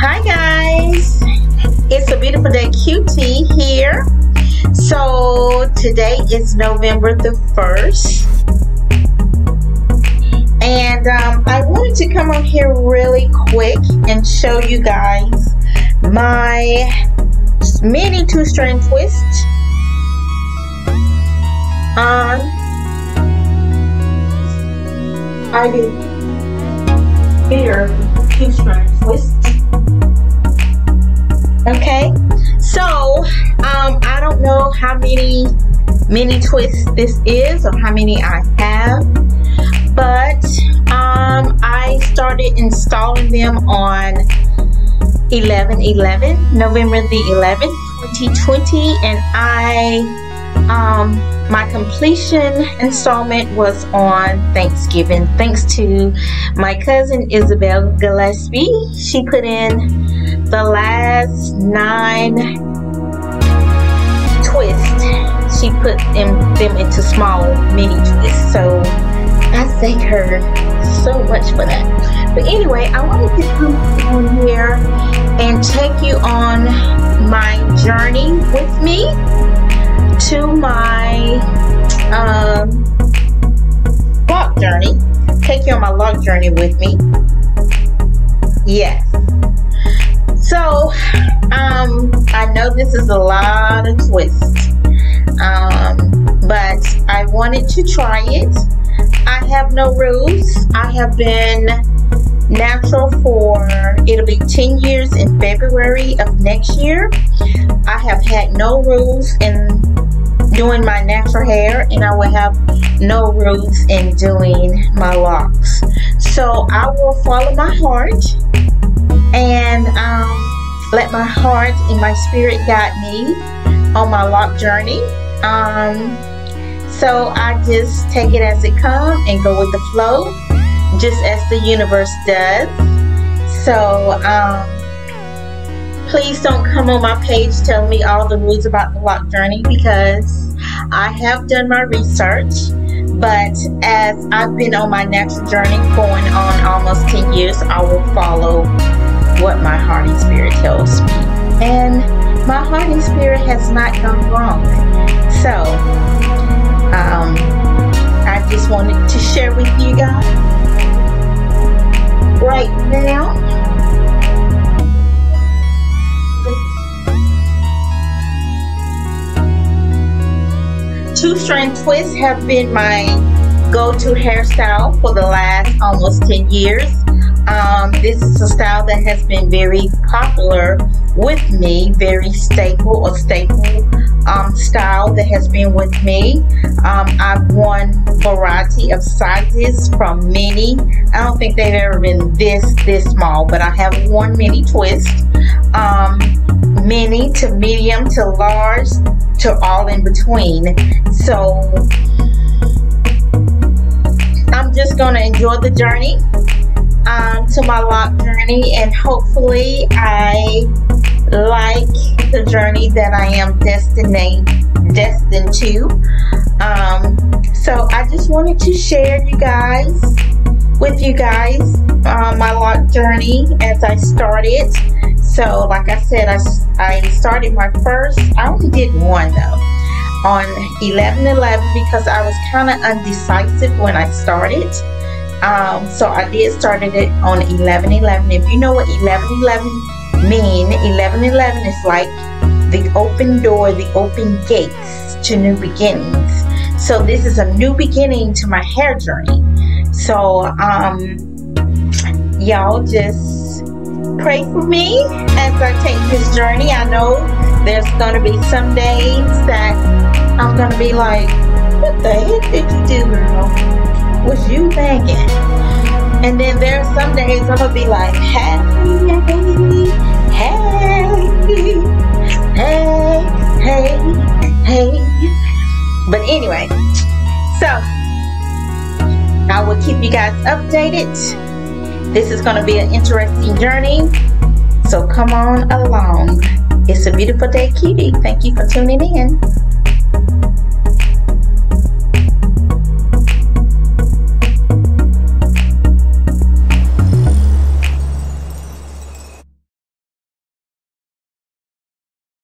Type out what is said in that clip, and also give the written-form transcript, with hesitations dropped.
Hi guys, it's a beautiful day cutie here. So today is November the 1st, and I wanted to come on here really quick and show you guys my mini 2-strand twist on I did bigger 2-strand twist. Okay, so I don't know how many mini twists this is or how many I have, but I started installing them on November the 11th 2020, and my completion installment was on Thanksgiving, thanks to my cousin Isabel Gillespie. She put in the last 9 twists. She put them into small mini twists, so I thank her so much for that. But anyway, I wanted to come on here and take you on my journey with me to my Loc journey. Take you on my Loc journey with me. Yes. So I know this is a lot of twists, but I wanted to try it. I have no rules. I have been natural for, it'll be 10 years in February of next year. I have had no rules in doing my natural hair, and I will have no rules in doing my locks. So I will follow my heart and let my heart and my spirit guide me on my Loc journey. So I just take it as it comes and go with the flow, just as the universe does. So please don't come on my page telling me all the rules about the Loc journey, because I have done my research, but as I've been on my natural journey going on almost 10 years, I will follow what my heart and spirit tells me, and my heart and spirit has not gone wrong. So I just wanted to share with you guys right now. 2-strand twists have been my go-to hairstyle for the last almost 10 years. This is a style that has been very popular with me, very staple style that has been with me. I've worn variety of sizes from mini. I don't think they've ever been this small, but I have worn mini twist, mini to medium to large to all in between. So I'm just gonna enjoy the journey to my Loc journey, and hopefully I like the journey that I am destined to. So I just wanted to share with you guys my Loc journey as I started. So like I said, I started my first, I only did one though, on 11/11, because I was kind of undecisive when I started. So I did started it on 11/11. If you know what 11/11 mean, 11/11 is like the open door, the open gates to new beginnings. So this is a new beginning to my hair journey. So y'all just pray for me as I take this journey. I know there's gonna be some days that I'm gonna be like, what the heck did you do, girl? Was you thinking? And then there's some days I'm gonna be like, hey. But anyway, so I will keep you guys updated. This is gonna be an interesting journey, so come on along. It's a beautiful day, cutie. Thank you for tuning in.